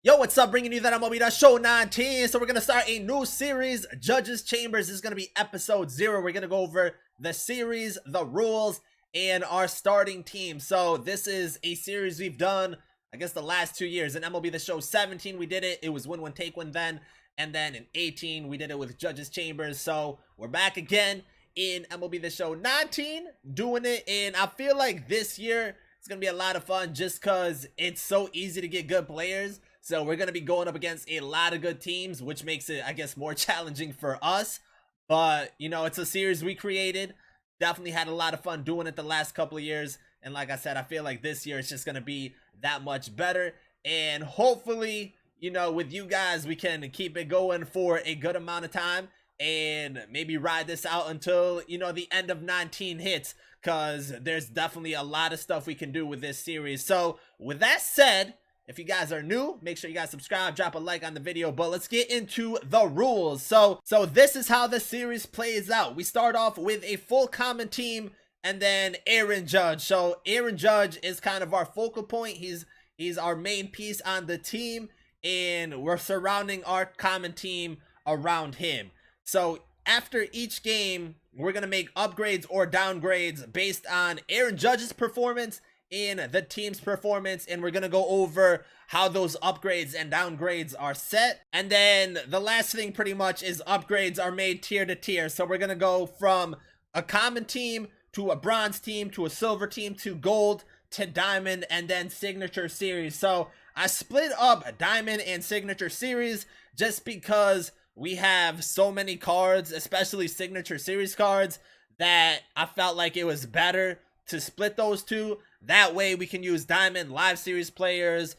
Yo, what's up? Bringing you that MLB Show 19. So we're going to start a new series, Judges Chambers. This is going to be episode 0. We're going to go over the series, the rules, and our starting team. So this is a series we've done, I guess, the last 2 years. In MLB The Show 17, we did it. It was win one, take one then. And then in 18, we did it with Judges Chambers. So we're back again in MLB The Show 19, doing it. And I feel like this year, it's going to be a lot of fun just because it's so easy to get good players. So we're going to be going up against a lot of good teams, which makes it, I guess, more challenging for us. But, you know, it's a series we created. Definitely had a lot of fun doing it the last couple of years. And like I said, I feel like this year it's just going to be that much better. And hopefully, you know, with you guys, we can keep it going for a good amount of time. And maybe ride this out until, you know, the end of 19 hits. Because there's definitely a lot of stuff we can do with this series. So, with that said, if you guys are new, make sure you guys subscribe, drop a like on the video, but let's get into the rules. So this is how the series plays out. We start off with a full common team and then Aaron Judge. So Aaron Judge is kind of our focal point. He's our main piece on the team, and we're surrounding our common team around him. So after each game, we're going to make upgrades or downgrades based on Aaron Judge's performance in the team's performance, and we're gonna go over how those upgrades and downgrades are set. And then the last thing pretty much is upgrades are made tier to tier. So we're gonna go from a common team to a bronze team to a silver team to gold to diamond and then signature series. So I split up diamond and signature series just because we have so many cards, especially signature series cards, that I felt like it was better to split those two. That way we can use diamond live series players,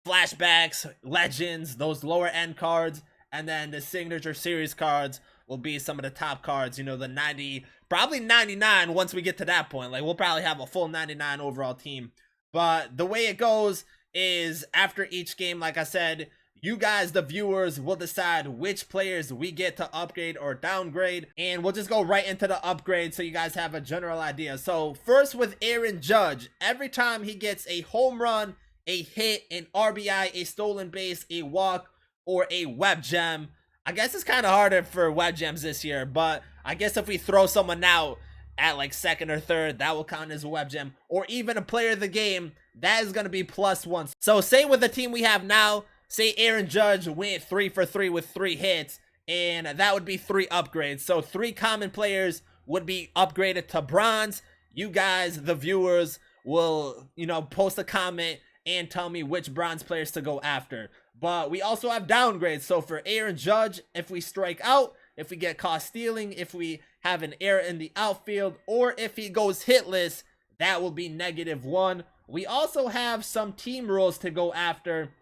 flashbacks, legends, those lower end cards, and then the signature series cards will be some of the top cards, you know, the 90, probably 99 once we get to that point. Like, we'll probably have a full 99 overall team. But the way it goes is after each game, like I said, you guys, the viewers, will decide which players we get to upgrade or downgrade. And we'll just go right into the upgrade so you guys have a general idea. So first with Aaron Judge, every time he gets a home run, a hit, an RBI, a stolen base, a walk, or a web gem. I guess it's kind of harder for web gems this year, but I guess if we throw someone out at like second or third, that will count as a web gem. Or even a player of the game, that is going to be +1. So say with the team we have now, say Aaron Judge went 3 for 3 with 3 hits, and that would be 3 upgrades. So 3 common players would be upgraded to bronze. You guys, the viewers, will, you know, post a comment and tell me which bronze players to go after. But we also have downgrades. So for Aaron Judge, if we strike out, if we get caught stealing, if we have an error in the outfield, or if he goes hitless, that will be -1. We also have some team rules to go after.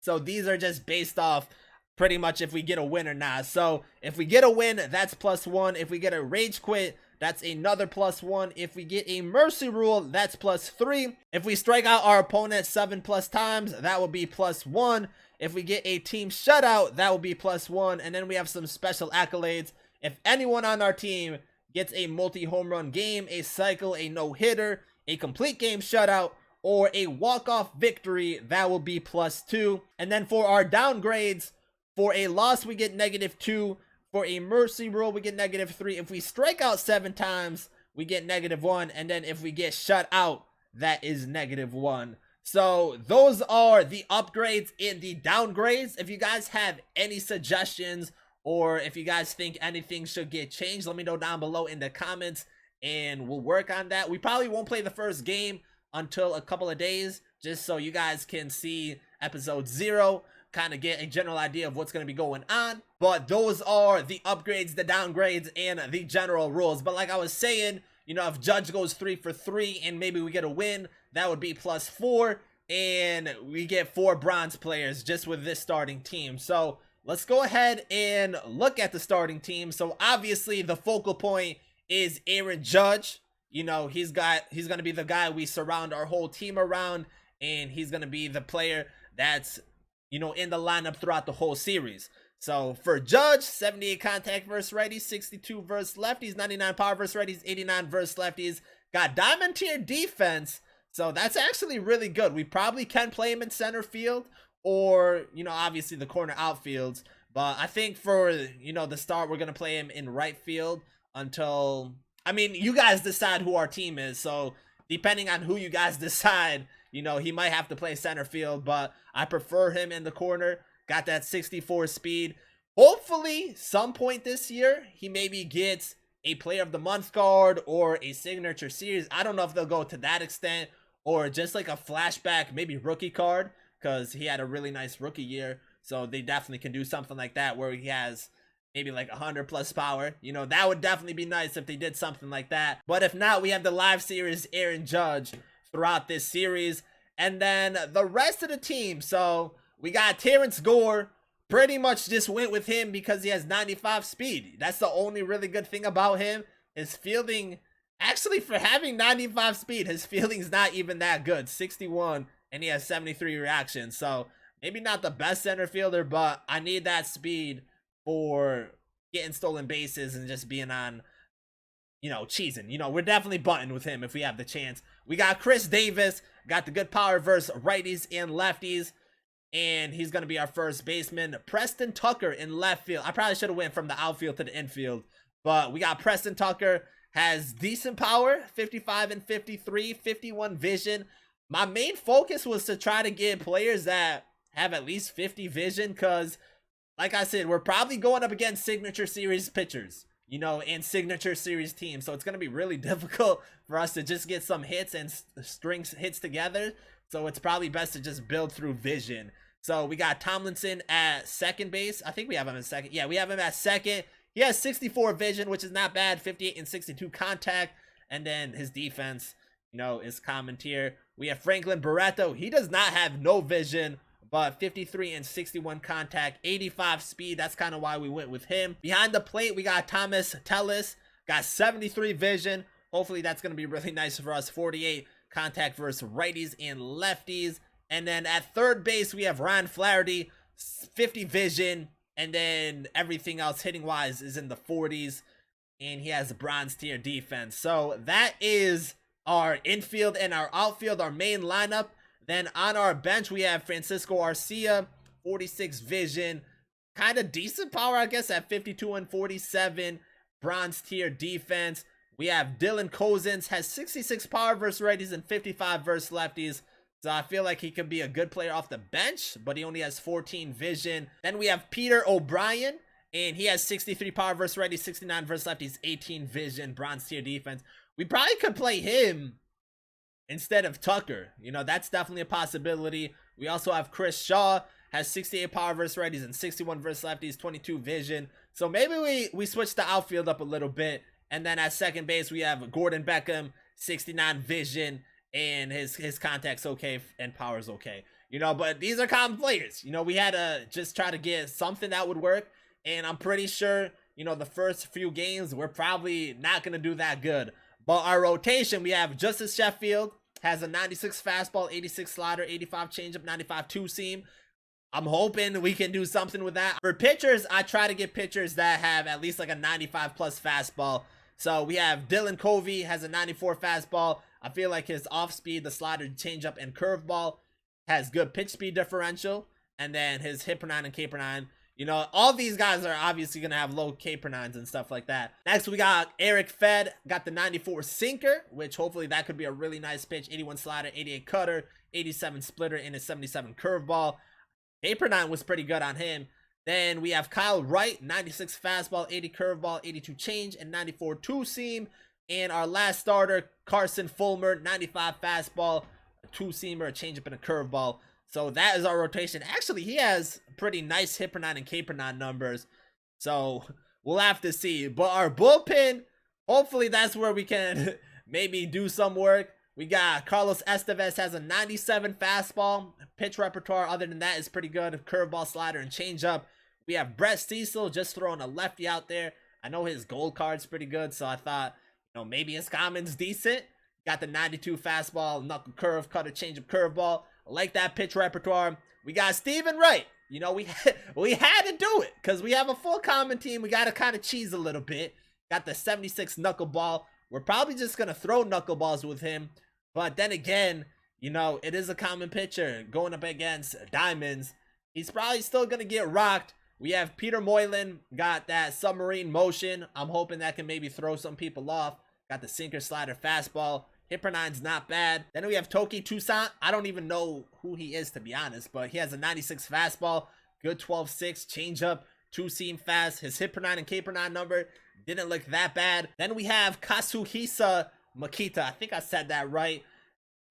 So these are just based off pretty much if we get a win or not. So if we get a win, that's +1. If we get a rage quit, that's another +1. If we get a mercy rule, that's +3. If we strike out our opponent 7+ times, that will be +1. If we get a team shutout, that will be +1. And then we have some special accolades. If anyone on our team gets a multi-home run game, a cycle, a no-hitter, a complete game shutout, or a walk-off victory, that will be +2. And then for our downgrades, for a loss, we get -2. For a mercy rule, we get -3. If we strike out 7 times, we get -1. And then if we get shut out, that is -1. So those are the upgrades and the downgrades. If you guys have any suggestions, or if you guys think anything should get changed, let me know down below in the comments, and we'll work on that. We probably won't play the first game until a couple of days, just so you guys can see episode 0, kind of get a general idea of what's going to be going on. But those are the upgrades, the downgrades, and the general rules. But like I was saying, you know, if Judge goes 3 for 3 and maybe we get a win, that would be +4, and we get 4 bronze players just with this starting team. So let's go ahead and look at the starting team. So obviously the focal point is Aaron Judge. You know, he's going to be the guy we surround our whole team around, and he's going to be the player that's, you know, in the lineup throughout the whole series. So for Judge, 78 contact versus righties, 62 versus lefties, 99 power versus righties, 89 versus lefties. Got diamond tier defense, so that's actually really good. We probably can play him in center field or, you know, obviously the corner outfields. But I think for, you know, the start, we're going to play him in right field until, I mean, you guys decide who our team is. So depending on who you guys decide, you know, he might have to play center field, but I prefer him in the corner. Got that 64 speed. Hopefully, some point this year, he maybe gets a player of the month card or a signature series. I don't know if they'll go to that extent, or just like a flashback, maybe rookie card, because he had a really nice rookie year. So they definitely can do something like that where he has maybe like 100 plus power. You know, that would definitely be nice if they did something like that. But if not, we have the live series Aaron Judge throughout this series. And then the rest of the team. So we got Terrence Gore. Pretty much just went with him because he has 95 speed. That's the only really good thing about him. His fielding, actually for having 95 speed, his fielding's not even that good. 61, and he has 73 reactions. So maybe not the best center fielder, but I need that speed for getting stolen bases and just being on, you know, cheesing. You know, we're definitely button with him if we have the chance. We got Chris Davis, got the good power versus righties and lefties. And he's going to be our first baseman. Preston Tucker in left field. I probably should have went from the outfield to the infield. But we got Preston Tucker. Has decent power. 55 and 53. 51 vision. My main focus was to try to get players that have at least 50 vision. Because, like I said, we're probably going up against signature series pitchers. You know, and signature series teams. So it's going to be really difficult for us to just get some hits and string hits together. So it's probably best to just build through vision. So we got Tomlinson at second base. I think we have him at second. Yeah, we have him at second. He has 64 vision, which is not bad. 58 and 62 contact. And then his defense, you know, is common tier. We have Franklin Barreto. He does not have no vision, but 53 and 61 contact, 85 speed. That's kind of why we went with him. Behind the plate, we got Thomas Tellis. Got 73 vision. Hopefully that's going to be really nice for us. 48 contact versus righties and lefties. And then at third base, we have Ron Flaherty, 50 vision. And then everything else hitting wise is in the 40s. And he has a bronze tier defense. So that is our infield and our outfield, our main lineup. Then on our bench, we have Francisco Arcia, 46 vision. Kind of decent power, I guess, at 52 and 47. Bronze tier defense. We have Dylan Cozens, has 66 power versus righties and 55 versus lefties. So I feel like he could be a good player off the bench, but he only has 14 vision. Then we have Peter O'Brien, and he has 63 power versus righties, 69 versus lefties, 18 vision, bronze tier defense. We probably could play him instead of Tucker. You know, that's definitely a possibility. We also have Chris Shaw, has 68 power versus righties and 61 versus lefties, 22 vision. So maybe we switch the outfield up a little bit. And then at second base, we have Gordon Beckham, 69 vision, and his contact's okay and power's okay. You know, but these are common players. You know, we had to just try to get something that would work. And I'm pretty sure, you know, the first few games, we're probably not going to do that good. But our rotation, we have Justice Sheffield, has a 96 fastball, 86 slider, 85 changeup, 95 two-seam. I'm hoping we can do something with that. For pitchers, I try to get pitchers that have at least like a 95 plus fastball. So we have Dylan Covey, has a 94 fastball. I feel like his off speed, the slider, changeup, and curveball has good pitch speed differential. And then his hit per nine and K per nine. You know, all these guys are obviously going to have low K per nines and stuff like that. Next, we got Eric Fed, got the 94 sinker, which hopefully that could be a really nice pitch. 81 slider, 88 cutter, 87 splitter, and a 77 curveball. K per nine was pretty good on him. Then we have Kyle Wright, 96 fastball, 80 curveball, 82 change, and 94 two-seam. And our last starter, Carson Fulmer, 95 fastball, a two-seamer, a changeup, and a curveball. So that is our rotation. Actually, he has pretty nice hit per nine and K per nine numbers. So we'll have to see. But our bullpen, hopefully that's where we can maybe do some work. We got Carlos Estevez, has a 97 fastball. Pitch repertoire other than that is pretty good. Curveball, slider, and changeup. We have Brett Cecil, just throwing a lefty out there. I know his gold card's pretty good, so I thought, you know, maybe his common's decent. Got the 92 fastball, knuckle curve, cutter, changeup, curveball. I like that pitch repertoire. We got Steven Wright. You know, we had to do it because we have a full common team. We got to kind of cheese a little bit. Got the 76 knuckleball. We're probably just going to throw knuckleballs with him. But then again, you know, it is a common pitcher going up against diamonds. He's probably still going to get rocked. We have Peter Moylan, got that submarine motion. I'm hoping that can maybe throw some people off. Got the sinker, slider, fastball. Hit per nine's not bad. Then we have Toki Toussaint. I don't even know who he is, to be honest, but he has a 96 fastball, good 12-6, changeup, two-seam fast. His hit per nine and K per nine number didn't look that bad. Then we have Kazuhisa Makita. I think I said that right.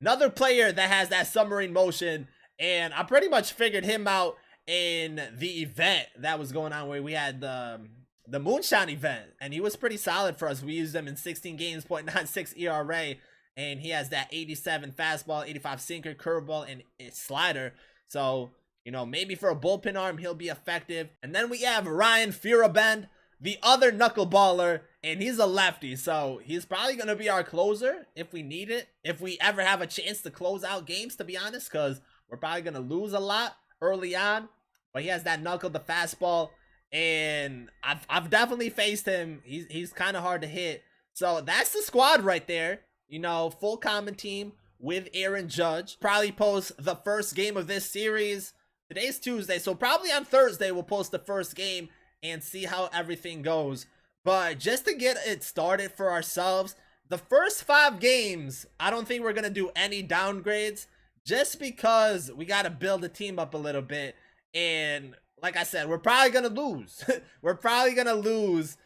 Another player that has that submarine motion, and I pretty much figured him out in the event that was going on where we had the Moonshine event, and he was pretty solid for us. We used him in 16 games, .96 ERA, and he has that 87 fastball, 85 sinker, curveball, and a slider. So, you know, maybe for a bullpen arm, he'll be effective. And then we have Ryan Furabend, the other knuckleballer, and he's a lefty. So he's probably going to be our closer if we need it, if we ever have a chance to close out games, to be honest, because we're probably going to lose a lot early on. But he has that knuckle, the fastball, and I've definitely faced him. He's kind of hard to hit. So that's the squad right there. You know, full common team with Aaron Judge. Probably post the first game of this series. Today's Tuesday, so probably on Thursday we'll post the first game and see how everything goes. But just to get it started for ourselves, the first 5 games, I don't think we're going to do any downgrades, just because we got to build the team up a little bit. And like I said, we're probably going to lose. We're probably going to lose.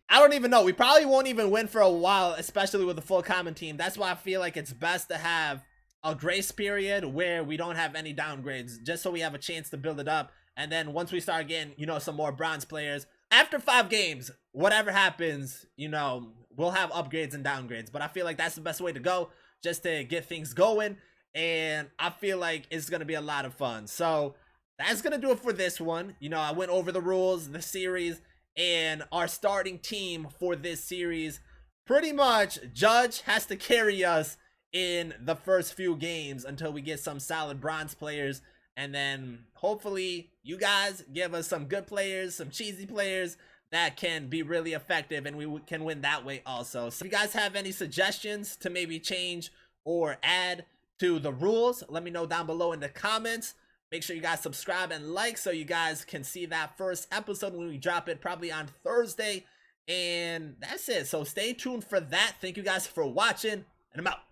I don't even know. We probably won't even win for a while, especially with a full common team. That's why I feel like it's best to have a grace period where we don't have any downgrades, just so we have a chance to build it up. And then once we start getting, you know, some more bronze players, after 5 games, whatever happens, you know, we'll have upgrades and downgrades. But I feel like that's the best way to go, just to get things going. And I feel like it's going to be a lot of fun. So that's going to do it for this one. You know, I went over the rules, the series, and our starting team for this series. Pretty much, Judge has to carry us in the first few games until we get some solid bronze players. And then hopefully you guys give us some good players, some cheesy players that can be really effective, and we can win that way also. So if you guys have any suggestions to maybe change or add to the rules, let me know down below in the comments. Make sure you guys subscribe and like so you guys can see that first episode when we drop it, probably on Thursday. And that's it. So stay tuned for that. Thank you guys for watching, and I'm out.